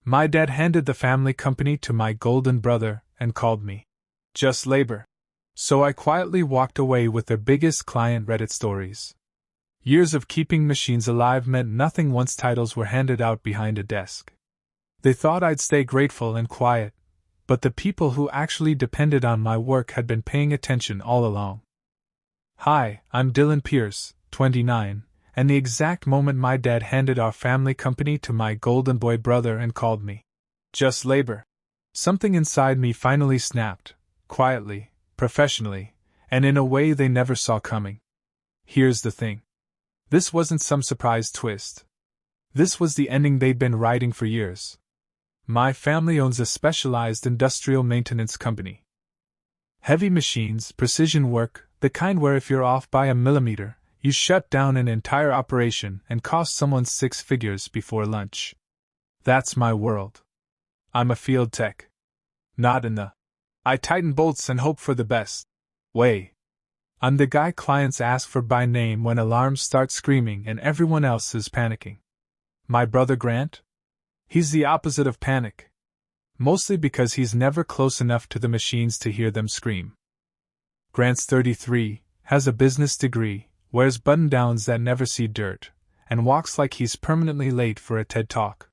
My dad handed the family company to my golden brother and called me just labor. So I quietly walked away with their biggest client Reddit stories. Years of keeping machines alive meant nothing once titles were handed out behind a desk. They thought I'd stay grateful and quiet, but the people who actually depended on my work had been paying attention all along. Hi, I'm Dylan Pierce, 29, and the exact moment my dad handed our family company to my golden boy brother and called me just labor, something inside me finally snapped, quietly, professionally, and in a way they never saw coming. Here's the thing. This wasn't some surprise twist. This was the ending they'd been writing for years. My family owns a specialized industrial maintenance company. Heavy machines, precision work, the kind where if you're off by a millimeter, you shut down an entire operation and cost someone 6 figures before lunch. That's my world. I'm a field tech. Not in the I tighten bolts and hope for the best way. I'm the guy clients ask for by name when alarms start screaming and everyone else is panicking. My brother Grant? He's the opposite of panic. Mostly because he's never close enough to the machines to hear them scream. Grant's 33, has a business degree, wears button-downs that never see dirt, and walks like he's permanently late for a TED Talk.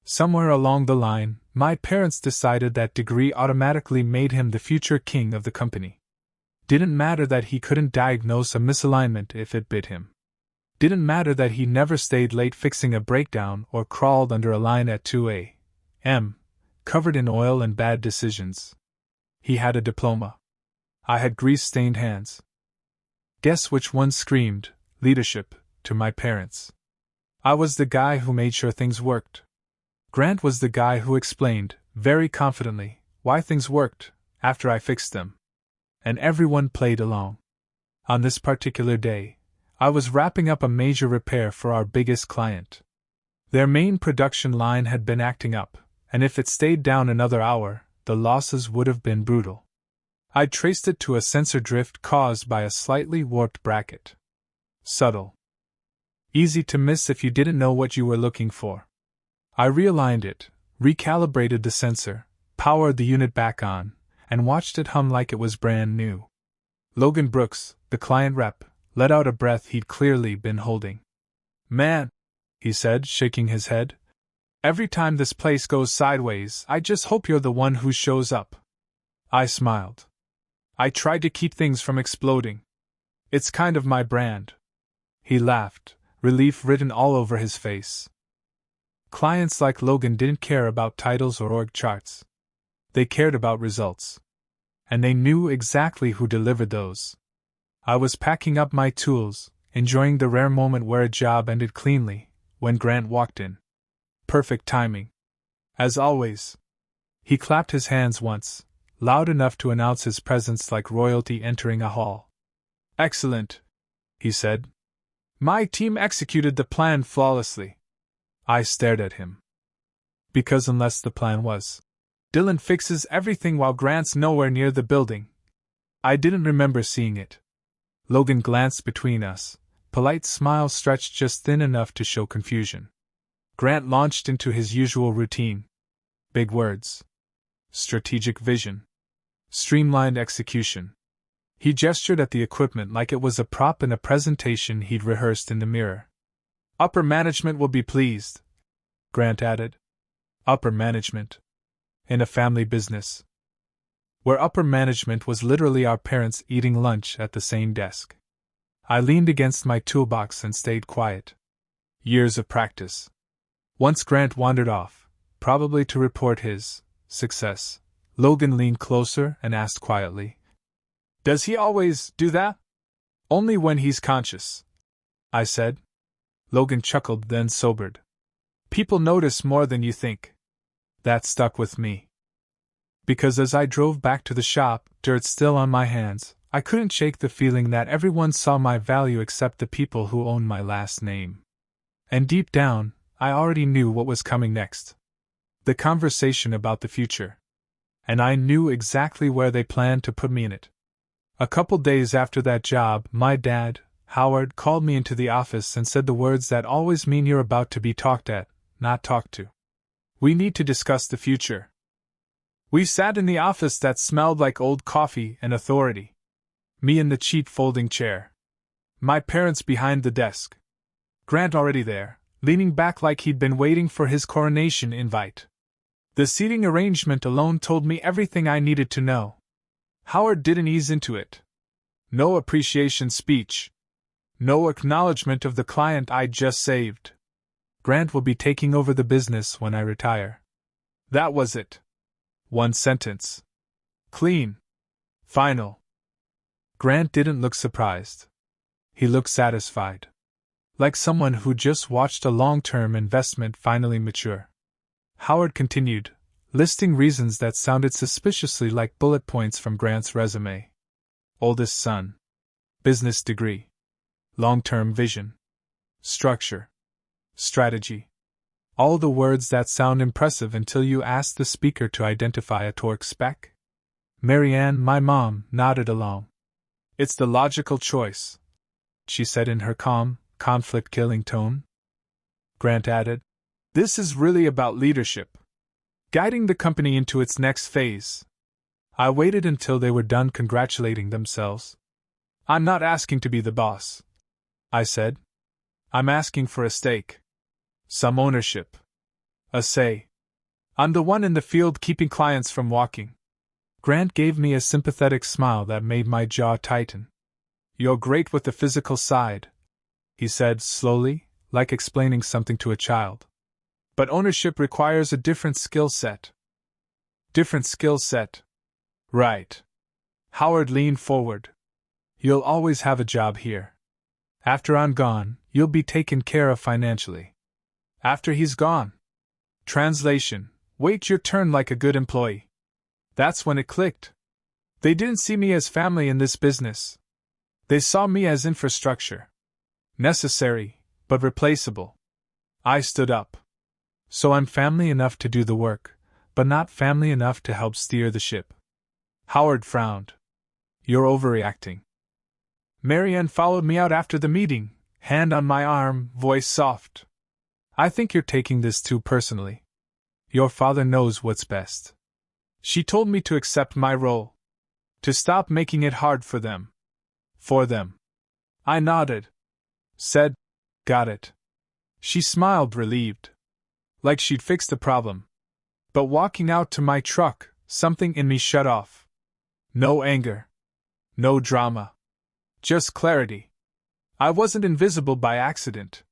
Somewhere along the line, my parents decided that degree automatically made him the future king of the company. Didn't matter that he couldn't diagnose a misalignment if it bit him. Didn't matter that he never stayed late fixing a breakdown or crawled under a line at 2 a.m., covered in oil and bad decisions. He had a diploma. I had grease-stained hands. Guess which one screamed, leadership, to my parents. I was the guy who made sure things worked. Grant was the guy who explained, very confidently, why things worked, after I fixed them. And everyone played along. On this particular day, I was wrapping up a major repair for our biggest client. Their main production line had been acting up, and if it stayed down another hour, the losses would have been brutal. I traced it to a sensor drift caused by a slightly warped bracket. Subtle. Easy to miss if you didn't know what you were looking for. I realigned it, recalibrated the sensor, powered the unit back on, and watched it hum like it was brand new. Logan Brooks, the client rep, let out a breath he'd clearly been holding. Man, he said, shaking his head, every time this place goes sideways, I just hope you're the one who shows up. I smiled. I tried to keep things from exploding. It's kind of my brand. He laughed, relief written all over his face. Clients like Logan didn't care about titles or org charts. They cared about results. And they knew exactly who delivered those. I was packing up my tools, enjoying the rare moment where a job ended cleanly, when Grant walked in. Perfect timing. As always. He clapped his hands once, loud enough to announce his presence like royalty entering a hall. Excellent, he said. My team executed the plan flawlessly. I stared at him. Because unless the plan was, Dylan fixes everything while Grant's nowhere near the building, I didn't remember seeing it. Logan glanced between us, polite smile stretched just thin enough to show confusion. Grant launched into his usual routine. Big words. Strategic vision. Streamlined execution. He gestured at the equipment like it was a prop in a presentation he'd rehearsed in the mirror. Upper management will be pleased, Grant added. Upper management. In a family business. Where upper management was literally our parents eating lunch at the same desk. I leaned against my toolbox and stayed quiet. Years of practice. Once Grant wandered off, probably to report his success, Logan leaned closer and asked quietly, Does he always do that? Only when he's conscious, I said. Logan chuckled, then sobered. People notice more than you think. That stuck with me. Because as I drove back to the shop, dirt still on my hands, I couldn't shake the feeling that everyone saw my value except the people who owned my last name. And deep down, I already knew what was coming next. The conversation about the future. And I knew exactly where they planned to put me in it. A couple days after that job, my dad, Howard, called me into the office and said the words that always mean you're about to be talked at, not talked to. We need to discuss the future. We sat in the office that smelled like old coffee and authority. Me in the cheap folding chair. My parents behind the desk. Grant already there, leaning back like he'd been waiting for his coronation invite. The seating arrangement alone told me everything I needed to know. Howard didn't ease into it. No appreciation speech. No acknowledgement of the client I'd just saved. Grant will be taking over the business when I retire. That was it. One sentence. Clean. Final. Grant didn't look surprised. He looked satisfied. Like someone who just watched a long-term investment finally mature. Howard continued, listing reasons that sounded suspiciously like bullet points from Grant's resume. Oldest son. Business degree. Long-term vision. Structure. Strategy. All the words that sound impressive until you ask the speaker to identify a torque spec. Marianne, my mom, nodded along. It's the logical choice, she said in her calm, conflict-killing tone. Grant added, this is really about leadership. Guiding the company into its next phase. I waited until they were done congratulating themselves. I'm not asking to be the boss, I said. I'm asking for a stake. Some ownership. A say. I'm the one in the field keeping clients from walking. Grant gave me a sympathetic smile that made my jaw tighten. You're great with the physical side, he said slowly, like explaining something to a child. But ownership requires a different skill set. Different skill set. Right. Howard leaned forward. You'll always have a job here. After I'm gone, you'll be taken care of financially. After he's gone. Translation: wait your turn like a good employee. That's when it clicked. They didn't see me as family in this business. They saw me as infrastructure. Necessary, but replaceable. I stood up. So I'm family enough to do the work, but not family enough to help steer the ship. Howard frowned. You're overreacting. Marianne followed me out after the meeting, hand on my arm, voice soft. I think you're taking this too personally. Your father knows what's best. She told me to accept my role. To stop making it hard for them. For them. I nodded. Said, got it. She smiled relieved. Like she'd fixed the problem. But walking out to my truck, something in me shut off. No anger. No drama. Just clarity. I wasn't invisible by accident.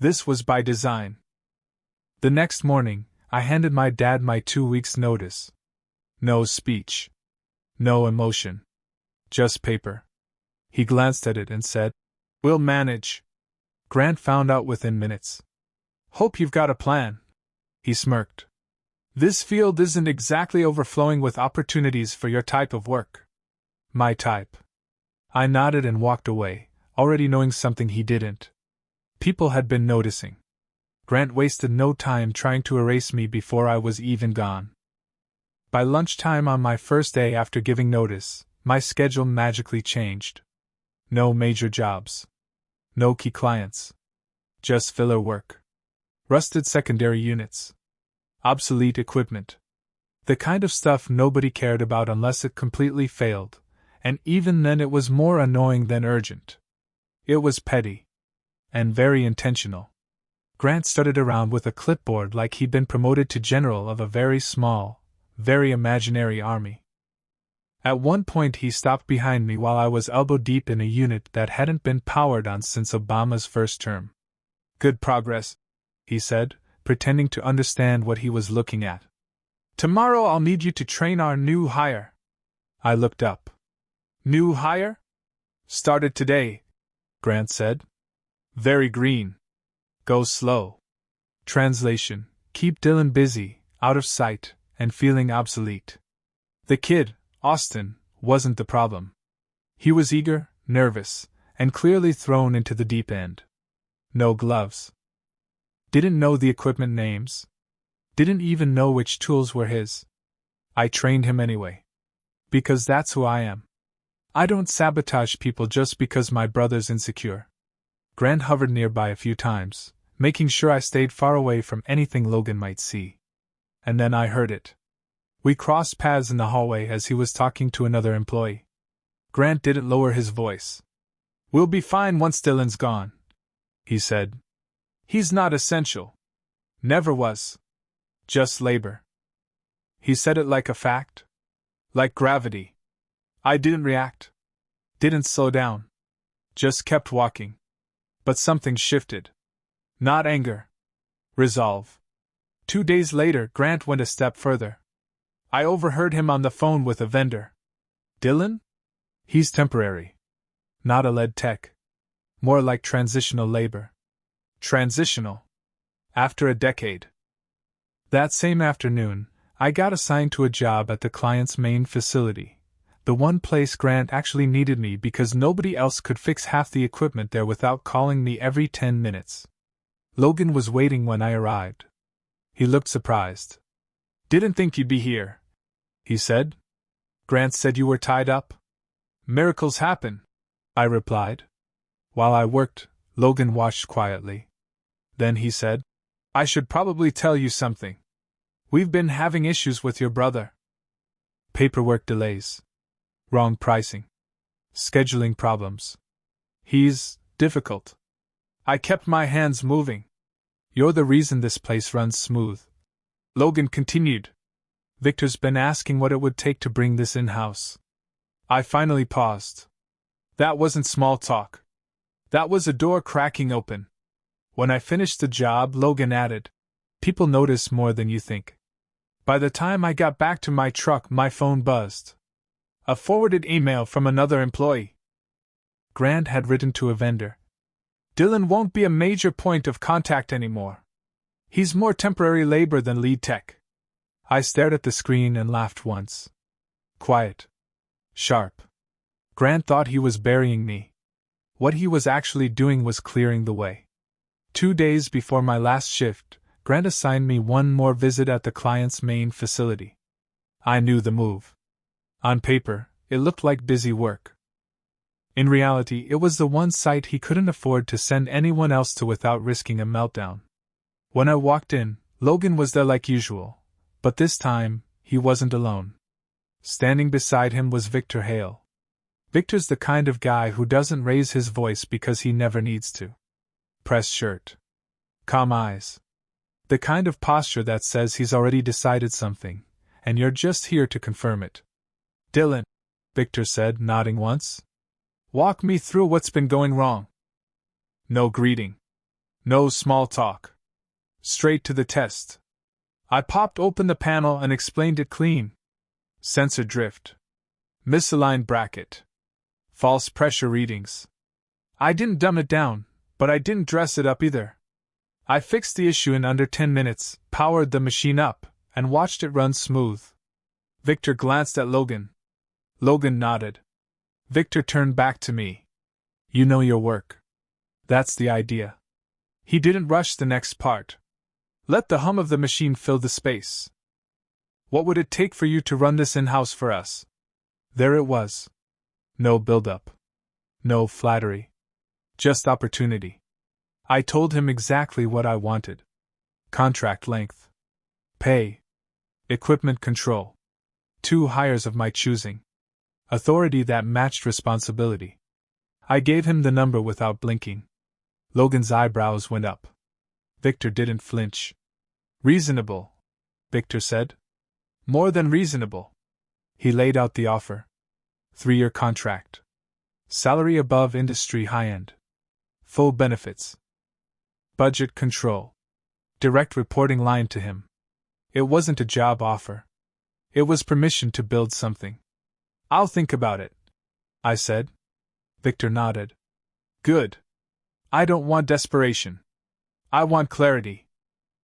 This was by design. The next morning, I handed my dad my 2 weeks' notice. No speech. No emotion. Just paper. He glanced at it and said, We'll manage. Grant found out within minutes. Hope you've got a plan. He smirked. This field isn't exactly overflowing with opportunities for your type of work. My type. I nodded and walked away, already knowing something he didn't. People had been noticing. Grant wasted no time trying to erase me before I was even gone. By lunchtime on my first day after giving notice, my schedule magically changed. No major jobs. No key clients. Just filler work. Rusted secondary units. Obsolete equipment. The kind of stuff nobody cared about unless it completely failed, and even then it was more annoying than urgent. It was petty. And very intentional. Grant started around with a clipboard like he'd been promoted to general of a very small, very imaginary army. At one point he stopped behind me while I was elbow deep in a unit that hadn't been powered on since Obama's first term. Good progress, he said, pretending to understand what he was looking at. Tomorrow I'll need you to train our new hire. I looked up. New hire? Started today, Grant said. Very green. Go slow. Translation: keep Dylan busy, out of sight, and feeling obsolete. The kid, Austin, wasn't the problem. He was eager, nervous, and clearly thrown into the deep end. No gloves. Didn't know the equipment names. Didn't even know which tools were his. I trained him anyway. Because that's who I am. I don't sabotage people just because my brother's insecure. Grant hovered nearby a few times, making sure I stayed far away from anything Logan might see. And then I heard it. We crossed paths in the hallway as he was talking to another employee. Grant didn't lower his voice. "We'll be fine once Dylan's gone," he said. "He's not essential. Never was. Just labor." He said it like a fact. Like gravity. I didn't react. Didn't slow down. Just kept walking. But something shifted. Not anger. Resolve. 2 days later, Grant went a step further. I overheard him on the phone with a vendor. "Dylan? He's temporary. Not a lead tech. More like transitional labor." Transitional. After a decade. That same afternoon, I got assigned to a job at the client's main facility, the one place Grant actually needed me because nobody else could fix half the equipment there without calling me every 10 minutes. Logan was waiting when I arrived. He looked surprised. "Didn't think you'd be here," he said. "Grant said you were tied up?" "Miracles happen," I replied. While I worked, Logan watched quietly. Then he said, "I should probably tell you something. We've been having issues with your brother. Paperwork delays. Wrong pricing. Scheduling problems. He's difficult." I kept my hands moving. "You're the reason this place runs smooth," Logan continued. "Victor's been asking what it would take to bring this in-house." I finally paused. That wasn't small talk. That was a door cracking open. When I finished the job, Logan added, "People notice more than you think." By the time I got back to my truck, my phone buzzed. A forwarded email from another employee. Grant had written to a vendor. "Dylan won't be a major point of contact anymore. He's more temporary labor than lead tech." I stared at the screen and laughed once. Quiet. Sharp. Grant thought he was burying me. What he was actually doing was clearing the way. 2 days before my last shift, Grant assigned me one more visit at the client's main facility. I knew the move. On paper, it looked like busy work. In reality, it was the one site he couldn't afford to send anyone else to without risking a meltdown. When I walked in, Logan was there like usual, but this time, he wasn't alone. Standing beside him was Victor Hale. Victor's the kind of guy who doesn't raise his voice because he never needs to. Pressed shirt. Calm eyes. The kind of posture that says he's already decided something, and you're just here to confirm it. "Dylan," Victor said, nodding once. "Walk me through what's been going wrong." No greeting. No small talk. Straight to the test. I popped open the panel and explained it clean. Sensor drift. Misaligned bracket. False pressure readings. I didn't dumb it down, but I didn't dress it up either. I fixed the issue in under 10 minutes, powered the machine up, and watched it run smooth. Victor glanced at Logan. Logan nodded. Victor turned back to me. "You know your work. That's the idea." He didn't rush the next part. Let the hum of the machine fill the space. "What would it take for you to run this in-house for us?" There it was. No build-up. No flattery. Just opportunity. I told him exactly what I wanted. Contract length. Pay. Equipment control. 2 hires of my choosing. Authority that matched responsibility. I gave him the number without blinking. Logan's eyebrows went up. Victor didn't flinch. "Reasonable," Victor said. "More than reasonable." He laid out the offer. 3-year contract. Salary above industry high-end. Full benefits. Budget control. Direct reporting line to him. It wasn't a job offer. It was permission to build something. "I'll think about it," I said. Victor nodded. "Good. I don't want desperation. I want clarity."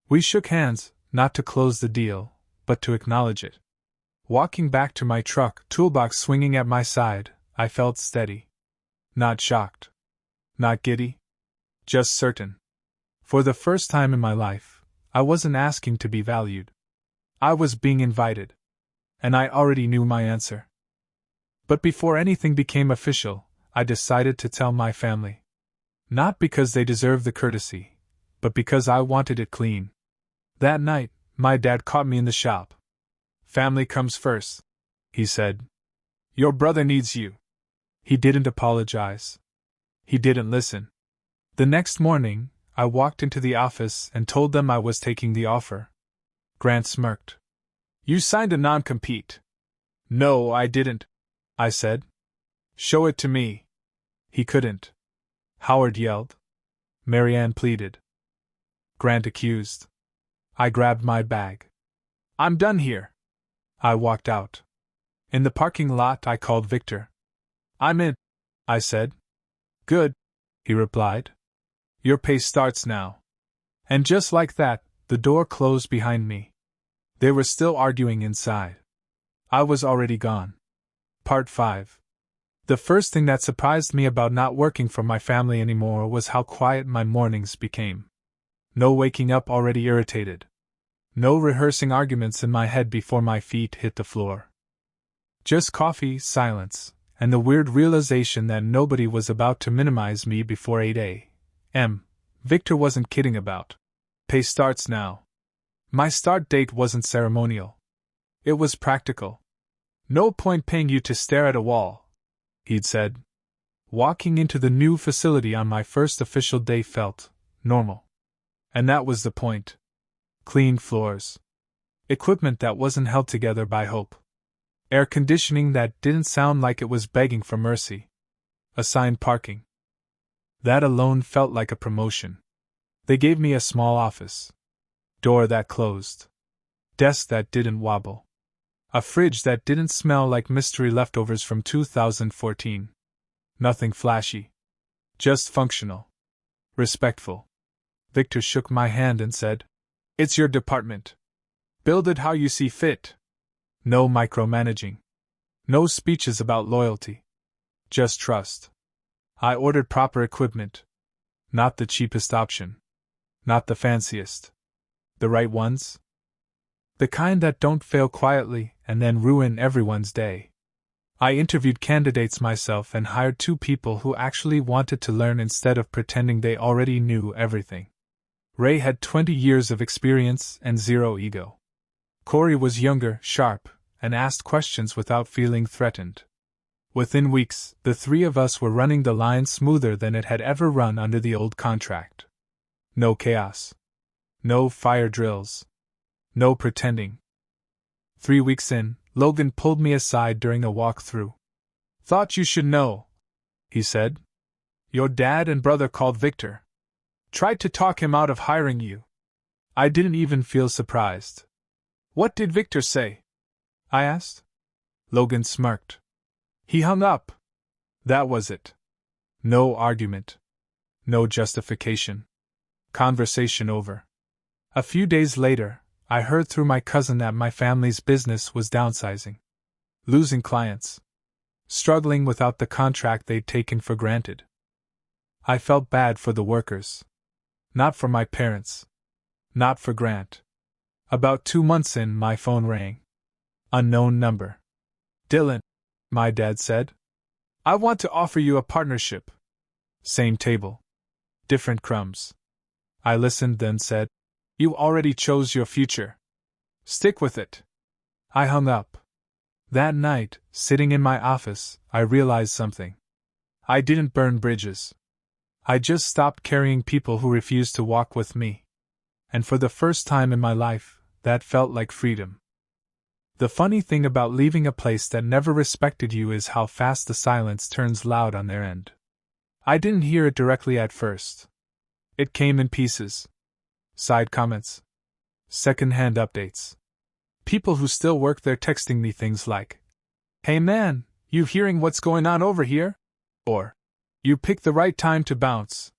We shook hands, not to close the deal, but to acknowledge it. Walking back to my truck, toolbox swinging at my side, I felt steady. Not shocked. Not giddy. Just certain. For the first time in my life, I wasn't asking to be valued. I was being invited. And I already knew my answer. But before anything became official, I decided to tell my family. Not because they deserved the courtesy, but because I wanted it clean. That night, My dad caught me in the shop. Family comes first, he said. Your brother needs you. He didn't apologize. He didn't listen. The next morning, I walked into the office and told them I was taking the offer. Grant smirked. You signed a non-compete. No, I didn't, I said. Show it to me. He couldn't. Howard yelled. Marianne pleaded. Grant accused. I grabbed my bag. I'm done here. I walked out. In the parking lot, I called Victor. I'm in, I said. Good, he replied. Your pay starts now. And just like that, the door closed behind me. They were still arguing inside. I was already gone. Part 5. The first thing that surprised me about not working for my family anymore was how quiet my mornings became. No waking up already irritated. No rehearsing arguments in my head before my feet hit the floor. Just coffee, silence, and the weird realization that nobody was about to minimize me before 8 a.m. Victor wasn't kidding about. Pay starts now. My start date wasn't ceremonial. It was practical. No point paying you to stare at a wall, he'd said. Walking into the new facility on my first official day felt normal. And that was the point. Clean floors. Equipment that wasn't held together by hope. Air conditioning that didn't sound like it was begging for mercy. Assigned parking. That alone felt like a promotion. They gave me a small office. Door that closed. Desk that didn't wobble. A fridge that didn't smell like mystery leftovers from 2014. Nothing flashy. Just functional. Respectful. Victor shook my hand and said, It's your department. Build it how you see fit. No micromanaging. No speeches about loyalty. Just trust. I ordered proper equipment. Not the cheapest option. Not the fanciest. The right ones? The kind that don't fail quietly and then ruin everyone's day. I interviewed candidates myself and hired 2 people who actually wanted to learn instead of pretending they already knew everything. Ray had 20 years of experience and 0 ego. Corey was younger, sharp, and asked questions without feeling threatened. Within weeks, the 3 of us were running the line smoother than it had ever run under the old contract. No chaos. No fire drills. No pretending. 3 weeks in, Logan pulled me aside during a walk-through. Thought you should know, he said. Your dad and brother called Victor. Tried to talk him out of hiring you. I didn't even feel surprised. What did Victor say? I asked. Logan smirked. He hung up. That was it. No argument. No justification. Conversation over. A few days later, I heard through my cousin that my family's business was downsizing. Losing clients. Struggling without the contract they'd taken for granted. I felt bad for the workers. Not for my parents. Not for Grant. About 2 months in, my phone rang. Unknown number. Dylan, my dad said. I want to offer you a partnership. Same table. Different crumbs. I listened, then said, You already chose your future. Stick with it. I hung up. That night, sitting in my office, I realized something. I didn't burn bridges. I just stopped carrying people who refused to walk with me. And for the first time in my life, that felt like freedom. The funny thing about leaving a place that never respected you is how fast the silence turns loud on their end. I didn't hear it directly at first. It came in pieces. Side comments. Second-hand updates. People who still work there texting me things like, Hey man, you hearing what's going on over here? Or, You picked the right time to bounce.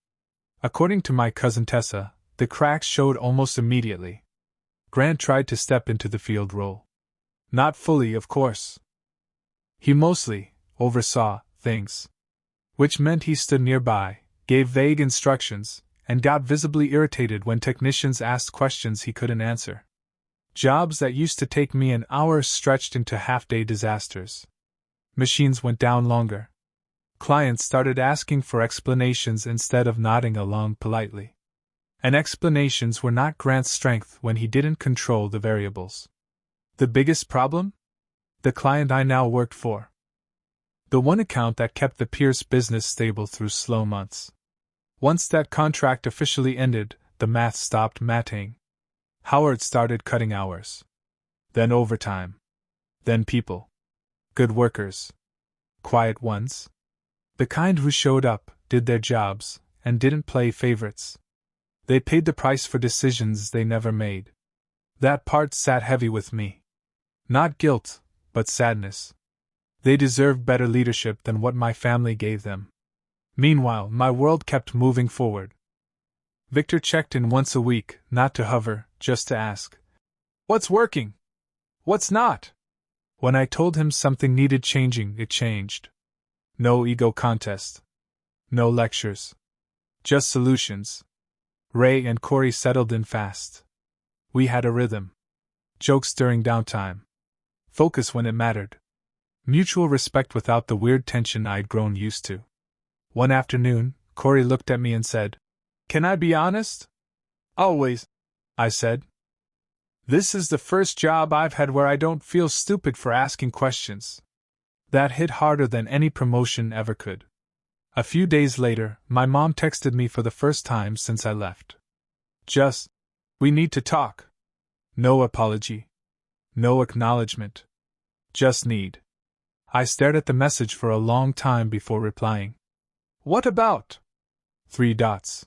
According to my cousin Tessa, the cracks showed almost immediately. Grant tried to step into the field role. Not fully, of course. He mostly oversaw things. Which meant he stood nearby, gave vague instructions, and got visibly irritated when technicians asked questions he couldn't answer. Jobs that used to take me an hour stretched into half-day disasters. Machines went down longer. Clients started asking for explanations instead of nodding along politely. And explanations were not Grant's strength when he didn't control the variables. The biggest problem? The client I now worked for. The one account that kept the Pierce business stable through slow months. Once that contract officially ended, the math stopped mattering. Howard started cutting hours. Then overtime. Then people. Good workers. Quiet ones. The kind who showed up, did their jobs, and didn't play favorites. They paid the price for decisions they never made. That part sat heavy with me. Not guilt, but sadness. They deserved better leadership than what my family gave them. Meanwhile, my world kept moving forward. Victor checked in once a week, not to hover, just to ask, "What's working? What's not?" When I told him something needed changing, it changed. No ego contest. No lectures. Just solutions. Ray and Corey settled in fast. We had a rhythm. Jokes during downtime. Focus when it mattered. Mutual respect without the weird tension I'd grown used to. One afternoon, Corey looked at me and said, "Can I be honest?" "Always," I said. "This is the first job I've had where I don't feel stupid for asking questions." That hit harder than any promotion ever could. A few days later, my mom texted me for the first time since I left. Just, "We need to talk." No apology. No acknowledgement. Just need. I stared at the message for a long time before replying. "What about?" 3 dots.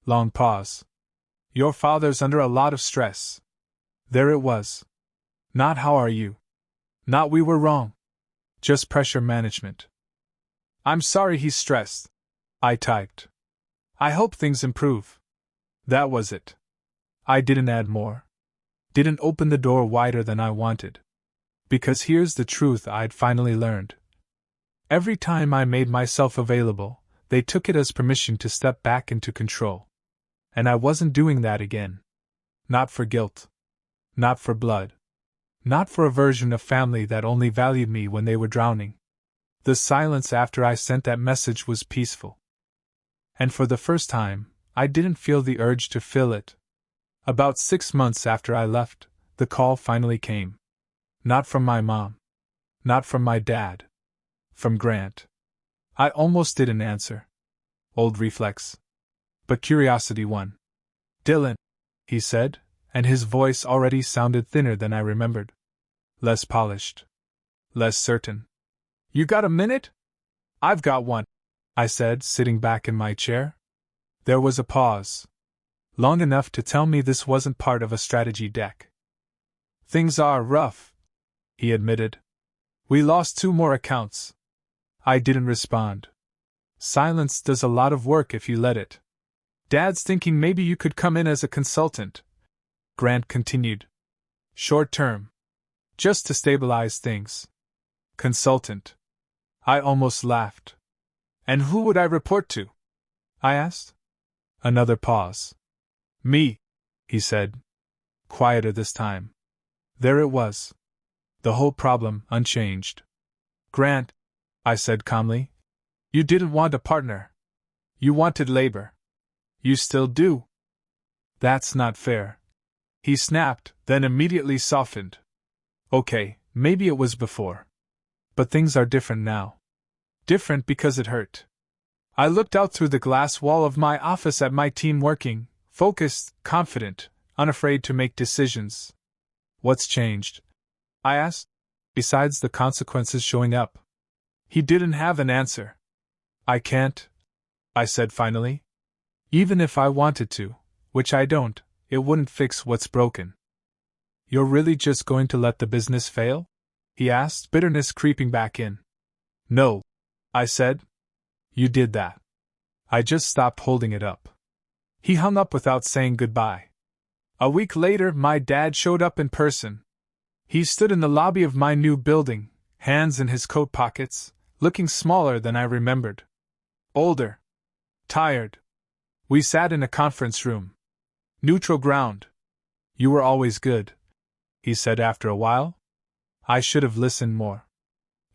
Long pause. "Your father's under a lot of stress." There it was. Not "how are you?" Not "we were wrong." Just pressure management. "I'm sorry he's stressed," I typed. "I hope things improve." That was it. I didn't add more. Didn't open the door wider than I wanted. Because here's the truth I'd finally learned. Every time I made myself available, they took it as permission to step back into control. And I wasn't doing that again. Not for guilt. Not for blood. Not for a version of family that only valued me when they were drowning. The silence after I sent that message was peaceful. And for the first time, I didn't feel the urge to fill it. About 6 months after I left, the call finally came. Not from my mom. Not from my dad. From Grant. I almost didn't answer. Old reflex. But curiosity won. "Dylan," he said, and his voice already sounded thinner than I remembered. Less polished. Less certain. "You got a minute?" "I've got one," I said, sitting back in my chair. There was a pause. Long enough to tell me this wasn't part of a strategy deck. "Things are rough," he admitted. "We lost 2 more accounts." I didn't respond. Silence does a lot of work if you let it. "Dad's thinking maybe you could come in as a consultant," Grant continued. "Short term. Just to stabilize things." Consultant. I almost laughed. "And who would I report to?" I asked. Another pause. "Me," he said. Quieter this time. There it was. The whole problem unchanged. "Grant," I said calmly, "you didn't want a partner. You wanted labor. You still do." "That's not fair," he snapped, then immediately softened. "Okay, maybe it was before. But things are different now. Different because it hurt." I looked out through the glass wall of my office at my team working, focused, confident, unafraid to make decisions. "What's changed?" I asked, "besides the consequences showing up?" He didn't have an answer. "I can't," I said finally. "Even if I wanted to, which I don't, it wouldn't fix what's broken." "You're really just going to let the business fail?" he asked, bitterness creeping back in. "No," I said. "You did that. I just stopped holding it up." He hung up without saying goodbye. A week later, my dad showed up in person. He stood in the lobby of my new building, hands in his coat pockets, looking smaller than I remembered. Older. Tired. We sat in a conference room. "Neutral ground. You were always good," he said after a while. I should have listened more.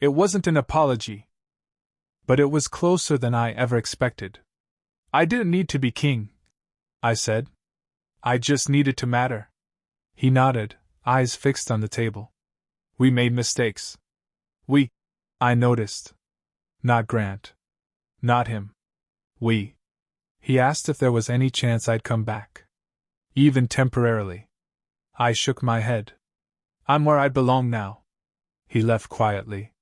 It wasn't an apology. But it was closer than I ever expected. I didn't need to be king. I said. I just needed to matter. He nodded, eyes fixed on the table. We made mistakes. I noticed. Not Grant. Not him. We. He asked if there was any chance I'd come back. Even temporarily. I shook my head. I'm where I belong now. He left quietly.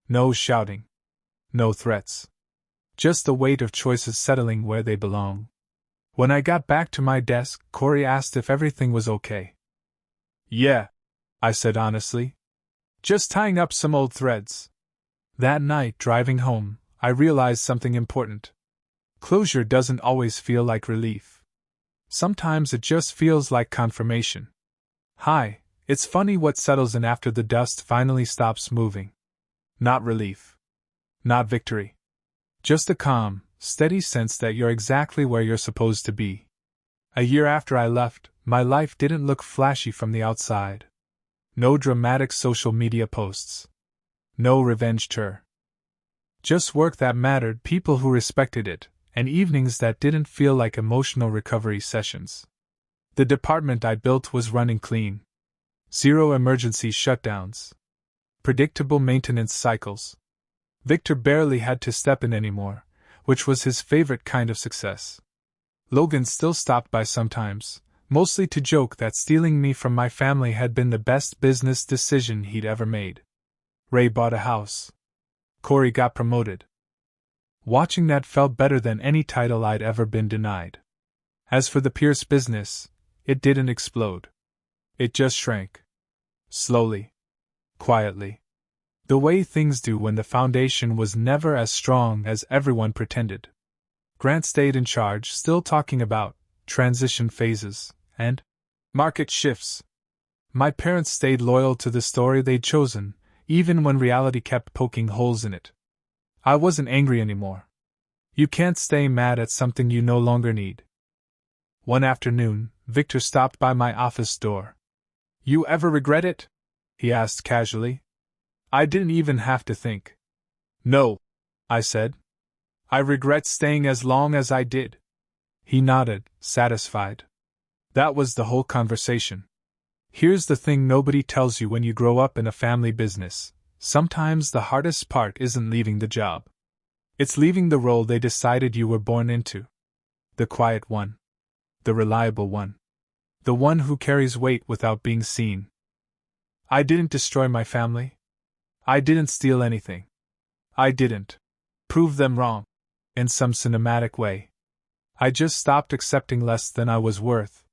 No shouting. No threats. Just the weight of choices settling where they belong. When I got back to my desk, Corey asked if everything was okay. Yeah, I said honestly. Just tying up some old threads. That night, driving home, I realized something important. Closure doesn't always feel like relief. Sometimes it just feels like confirmation. Hi, it's funny what settles in after the dust finally stops moving. Not relief. Not victory. Just a calm, steady sense that you're exactly where you're supposed to be. A year after I left, my life didn't look flashy from the outside. No dramatic social media posts. No revenge tour. Just work that mattered, people who respected it, and evenings that didn't feel like emotional recovery sessions. The department I built was running clean. 0 emergency shutdowns. Predictable maintenance cycles. Victor barely had to step in anymore, which was his favorite kind of success. Logan still stopped by sometimes, mostly to joke that stealing me from my family had been the best business decision he'd ever made. Ray bought a house. Corey got promoted. Watching that felt better than any title I'd ever been denied. As for the Pierce business, it didn't explode. It just shrank. Slowly. Quietly. The way things do when the foundation was never as strong as everyone pretended. Grant stayed in charge, still talking about transition phases and market shifts. My parents stayed loyal to the story they'd chosen, even when reality kept poking holes in it. I wasn't angry anymore. You can't stay mad at something you no longer need. One afternoon, Victor stopped by my office door. You ever regret it? He asked casually. I didn't even have to think. No, I said. I regret staying as long as I did. He nodded, satisfied. That was the whole conversation. Here's the thing nobody tells you when you grow up in a family business. Sometimes the hardest part isn't leaving the job. It's leaving the role they decided you were born into. The quiet one. The reliable one. The one who carries weight without being seen. I didn't destroy my family. I didn't steal anything. I didn't prove them wrong, in some cinematic way. I just stopped accepting less than I was worth.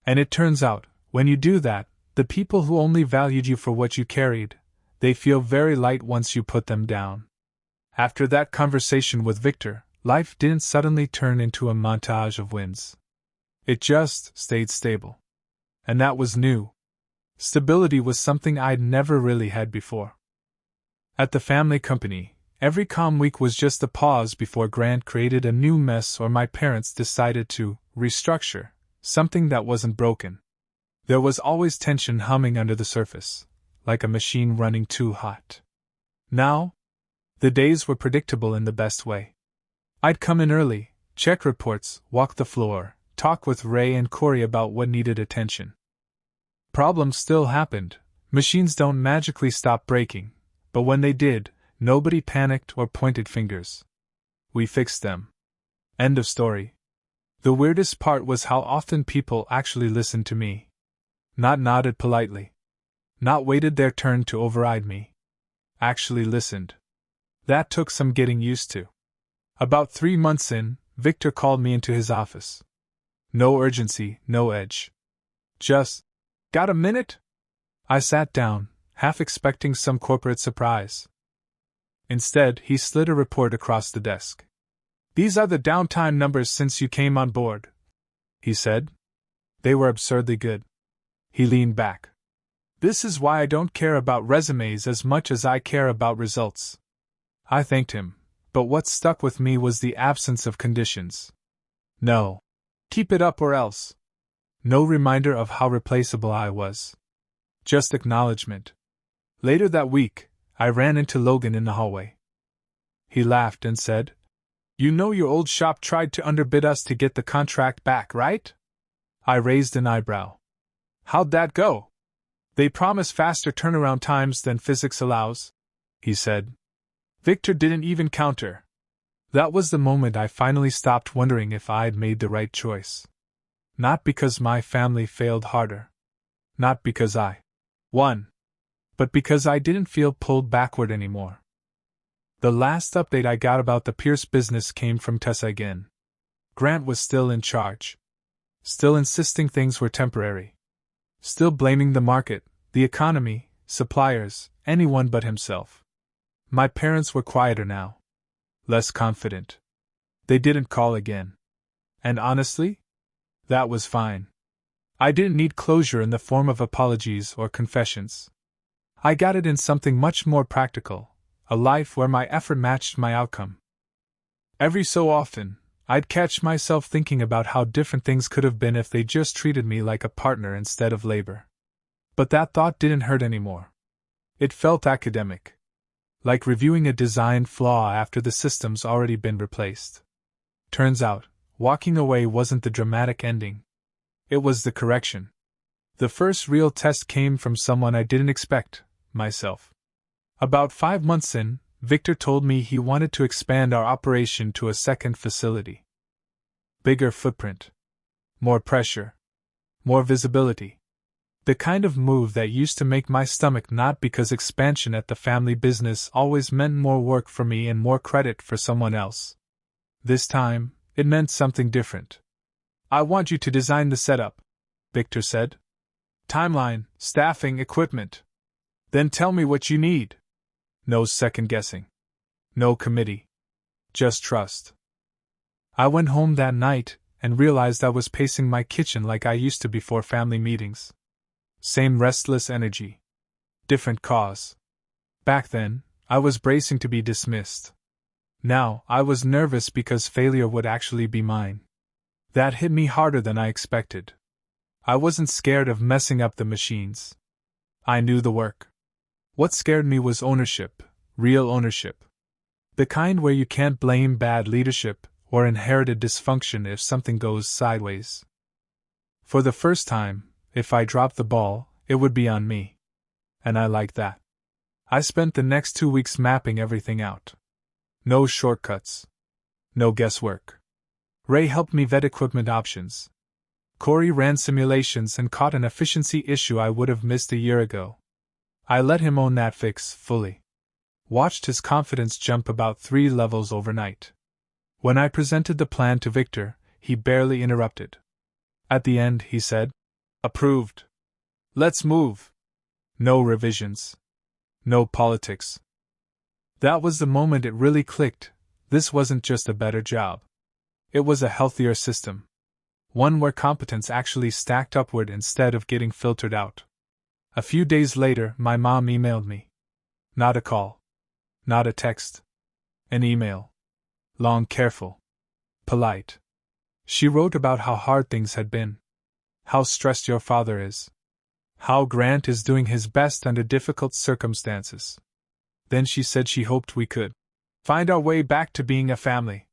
And it turns out, when you do that, the people who only valued you for what you carried, they feel very light once you put them down. After that conversation with Victor, life didn't suddenly turn into a montage of wins. It just stayed stable. And that was new. Stability was something I'd never really had before. At the family company, every calm week was just a pause before Grant created a new mess or my parents decided to restructure something that wasn't broken. There was always tension humming under the surface, like a machine running too hot. Now, the days were predictable in the best way. I'd come in early, check reports, walk the floor, talk with Ray and Corey about what needed attention. Problems still happened. Machines don't magically stop breaking, but when they did, nobody panicked or pointed fingers. We fixed them. End of story. The weirdest part was how often people actually listened to me. Not nodded politely. Not waited their turn to override me. Actually listened. That took some getting used to. About 3 months in, Victor called me into his office. No urgency, no edge. Just, got a minute? I sat down, half expecting some corporate surprise. Instead, he slid a report across the desk. These are the downtime numbers since you came on board, he said. They were absurdly good. He leaned back. This is why I don't care about resumes as much as I care about results. I thanked him, but what stuck with me was the absence of conditions. No. Keep it up or else. No reminder of how replaceable I was. Just acknowledgement. Later that week, I ran into Logan in the hallway. He laughed and said, You know your old shop tried to underbid us to get the contract back, right? I raised an eyebrow. How'd that go? They promise faster turnaround times than physics allows, he said. Victor didn't even counter. That was the moment I finally stopped wondering if I'd made the right choice. Not because my family failed harder. Not because I won. But because I didn't feel pulled backward anymore. The last update I got about the Pierce business came from Tessa again. Grant was still in charge. Still insisting things were temporary. Still blaming the market, the economy, suppliers, anyone but himself. My parents were quieter now. Less confident. They didn't call again. And honestly, that was fine. I didn't need closure in the form of apologies or confessions. I got it in something much more practical, a life where my effort matched my outcome. Every so often, I'd catch myself thinking about how different things could have been if they just treated me like a partner instead of labor. But that thought didn't hurt anymore. It felt academic. Like reviewing a design flaw after the system's already been replaced. Turns out, walking away wasn't the dramatic ending. It was the correction. The first real test came from someone I didn't expect, myself. About 5 months in, Victor told me he wanted to expand our operation to a second facility. Bigger footprint. More pressure. More visibility. The kind of move that used to make my stomach knot because expansion at the family business always meant more work for me and more credit for someone else. This time, it meant something different. I want you to design the setup, Victor said. Timeline, staffing, equipment. Then tell me what you need. No second guessing. No committee. Just trust. I went home that night and realized I was pacing my kitchen like I used to before family meetings. Same restless energy. Different cause. Back then, I was bracing to be dismissed. Now, I was nervous because failure would actually be mine. That hit me harder than I expected. I wasn't scared of messing up the machines. I knew the work. What scared me was ownership, real ownership. The kind where you can't blame bad leadership or inherited dysfunction if something goes sideways. For the first time, if I dropped the ball, it would be on me. And I liked that. I spent the next 2 weeks mapping everything out. No shortcuts. No guesswork. Ray helped me vet equipment options. Corey ran simulations and caught an efficiency issue I would have missed a year ago. I let him own that fix fully. Watched his confidence jump about 3 levels overnight. When I presented the plan to Victor, he barely interrupted. At the end, he said, "Approved. Let's move." No revisions. No politics. That was the moment it really clicked. This wasn't just a better job. It was a healthier system. One where competence actually stacked upward instead of getting filtered out. A few days later, my mom emailed me. Not a call. Not a text. An email. Long, careful. Polite. She wrote about how hard things had been. How stressed your father is. How Grant is doing his best under difficult circumstances. Then she said she hoped we could find our way back to being a family.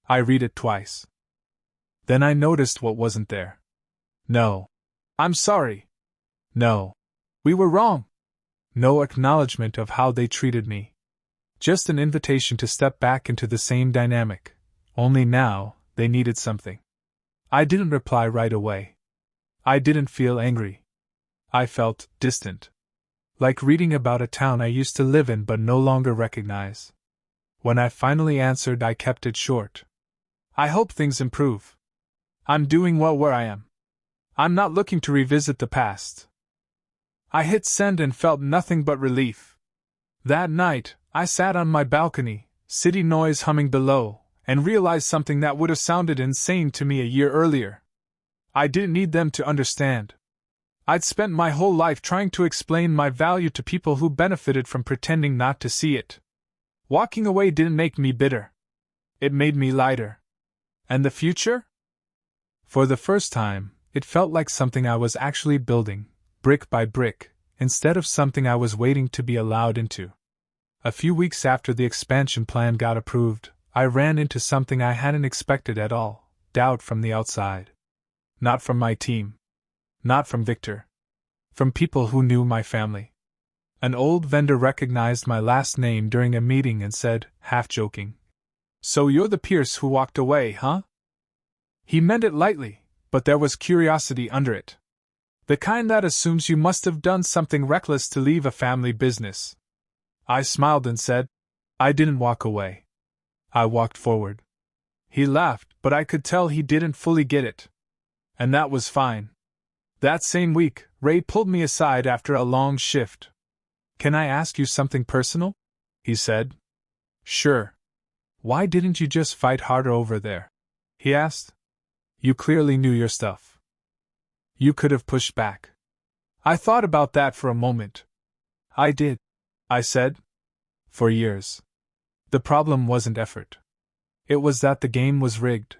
I read it twice. Then I noticed what wasn't there. No. "I'm sorry." No. "We were wrong." No acknowledgement of how they treated me. Just an invitation to step back into the same dynamic, only now, they needed something. I didn't reply right away. I didn't feel angry. I felt distant. Like reading about a town I used to live in but no longer recognize. When I finally answered, I kept it short. "I hope things improve. I'm doing well where I am. I'm not looking to revisit the past." I hit send and felt nothing but relief. That night, I sat on my balcony, city noise humming below, and realized something that would have sounded insane to me a year earlier. I didn't need them to understand. I'd spent my whole life trying to explain my value to people who benefited from pretending not to see it. Walking away didn't make me bitter. It made me lighter. And the future? For the first time, it felt like something I was actually building, brick by brick, instead of something I was waiting to be allowed into. A few weeks after the expansion plan got approved, I ran into something I hadn't expected at all: doubt from the outside. Not from my team. Not from Victor. From people who knew my family. An old vendor recognized my last name during a meeting and said, half joking, "So you're the Pierce who walked away, huh?" He meant it lightly, but there was curiosity under it. The kind that assumes you must have done something reckless to leave a family business. I smiled and said, "I didn't walk away. I walked forward." He laughed, but I could tell he didn't fully get it. And that was fine. That same week, Ray pulled me aside after a long shift. "Can I ask you something personal?" he said. "Sure." "Why didn't you just fight harder over there?" he asked. "You clearly knew your stuff. You could have pushed back." I thought about that for a moment. "I did," I said. "For years. The problem wasn't effort. It was that the game was rigged.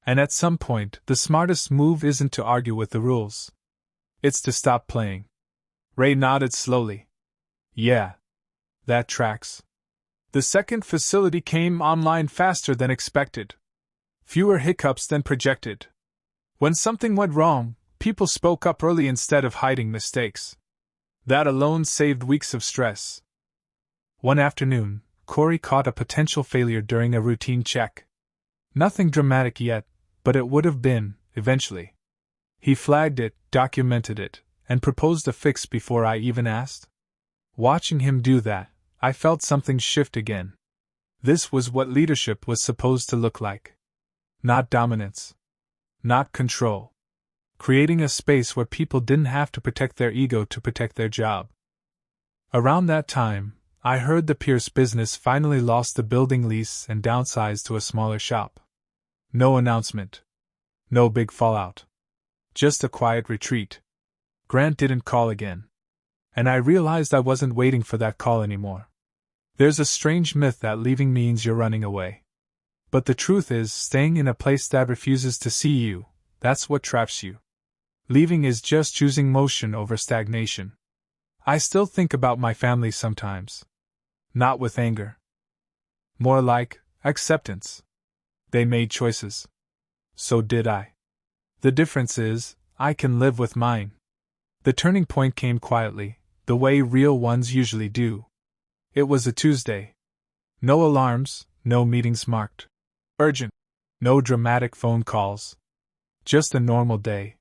And at some point, the smartest move isn't to argue with the rules. It's to stop playing." Ray nodded slowly. "Yeah. That tracks." The second facility came online faster than expected. Fewer hiccups than projected. When something went wrong, people spoke up early instead of hiding mistakes. That alone saved weeks of stress. One afternoon, Corey caught a potential failure during a routine check. Nothing dramatic yet, but it would have been, eventually. He flagged it, documented it, and proposed a fix before I even asked. Watching him do that, I felt something shift again. This was what leadership was supposed to look like. Not dominance. Not control. Creating a space where people didn't have to protect their ego to protect their job. Around that time, I heard the Pierce business finally lost the building lease and downsized to a smaller shop. No announcement. No big fallout. Just a quiet retreat. Grant didn't call again. And I realized I wasn't waiting for that call anymore. There's a strange myth that leaving means you're running away. But the truth is, staying in a place that refuses to see you, that's what traps you. Leaving is just choosing motion over stagnation. I still think about my family sometimes. Not with anger. More like acceptance. They made choices. So did I. The difference is, I can live with mine. The turning point came quietly, the way real ones usually do. It was a Tuesday. No alarms, no meetings marked urgent, no dramatic phone calls. Just a normal day.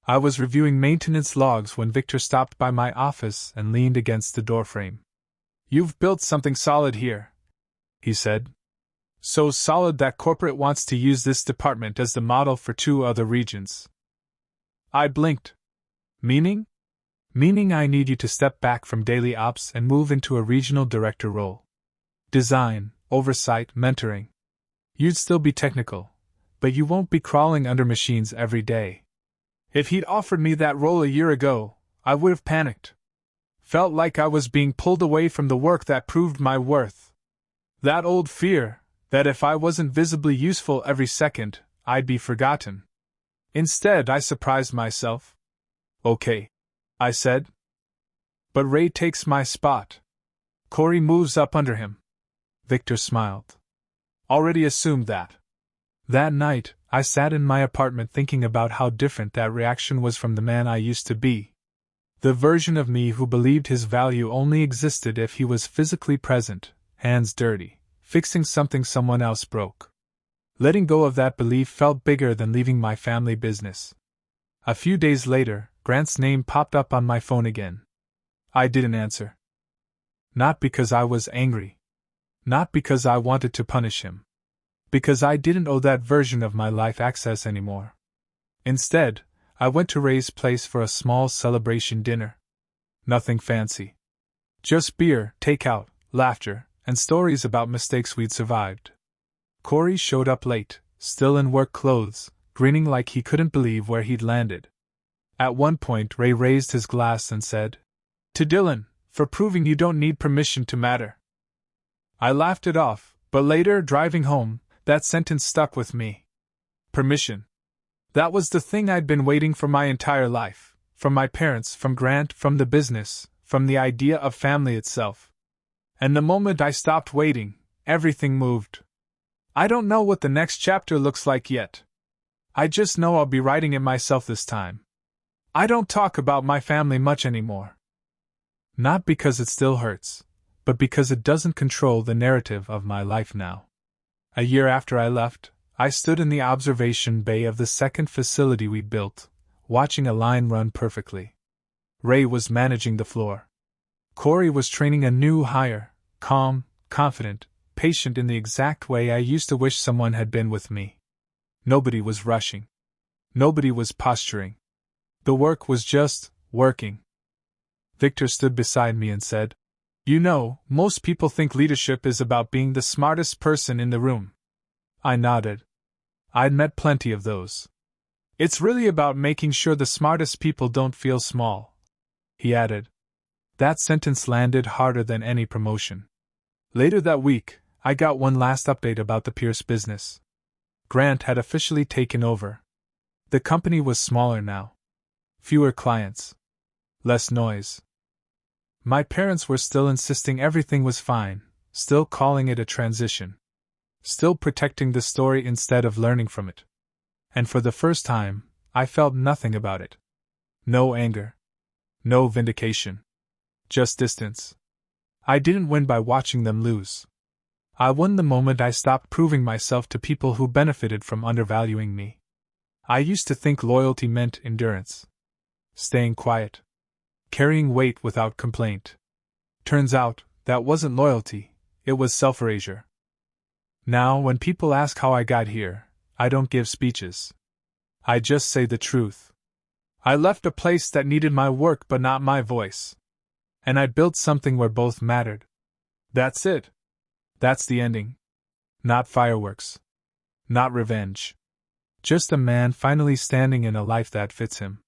I was reviewing maintenance logs when Victor stopped by my office and leaned against the doorframe. "You've built something solid here," he said. "So solid that corporate wants to use this department as the model for 2 other regions." I blinked. "Meaning?" "Meaning I need you to step back from daily ops and move into a regional director role. Design, oversight, mentoring. You'd still be technical, but you won't be crawling under machines every day." If he'd offered me that role a year ago, I would have panicked. Felt like I was being pulled away from the work that proved my worth. That old fear, that if I wasn't visibly useful every second, I'd be forgotten. Instead, I surprised myself. "Okay," I said. "But Ray takes my spot. Corey moves up under him." Victor smiled. "Already assumed that." That night, I sat in my apartment thinking about how different that reaction was from the man I used to be. The version of me who believed his value only existed if he was physically present, hands dirty, fixing something someone else broke. Letting go of that belief felt bigger than leaving my family business. A few days later, Grant's name popped up on my phone again. I didn't answer. Not because I was angry. Not because I wanted to punish him. Because I didn't owe that version of my life access anymore. Instead, I went to Ray's place for a small celebration dinner. Nothing fancy. Just beer, takeout, laughter, and stories about mistakes we'd survived. Corey showed up late, still in work clothes, grinning like he couldn't believe where he'd landed. At one point, Ray raised his glass and said, "To Dylan, for proving you don't need permission to matter." I laughed it off, but later, driving home, that sentence stuck with me. Permission. That was the thing I'd been waiting for my entire life, from my parents, from Grant, from the business, from the idea of family itself. And the moment I stopped waiting, everything moved. I don't know what the next chapter looks like yet. I just know I'll be writing it myself this time. I don't talk about my family much anymore. Not because it still hurts, but because it doesn't control the narrative of my life now. A year after I left, I stood in the observation bay of the second facility we built, watching a line run perfectly. Ray was managing the floor. Corey was training a new hire, calm, confident, patient in the exact way I used to wish someone had been with me. Nobody was rushing. Nobody was posturing. The work was just working. Victor stood beside me and said, "You know, most people think leadership is about being the smartest person in the room." I nodded. I'd met plenty of those. "It's really about making sure the smartest people don't feel small," he added. That sentence landed harder than any promotion. Later that week, I got one last update about the Pierce business. Grant had officially taken over. The company was smaller now. Fewer clients. Less noise. My parents were still insisting everything was fine, still calling it a transition. Still protecting the story instead of learning from it. And for the first time, I felt nothing about it. No anger. No vindication. Just distance. I didn't win by watching them lose. I won the moment I stopped proving myself to people who benefited from undervaluing me. I used to think loyalty meant endurance. Staying quiet. Carrying weight without complaint. Turns out, that wasn't loyalty, it was self-erasure. Now, when people ask how I got here, I don't give speeches. I just say the truth. I left a place that needed my work but not my voice. And I built something where both mattered. That's it. That's the ending. Not fireworks. Not revenge. Just a man finally standing in a life that fits him.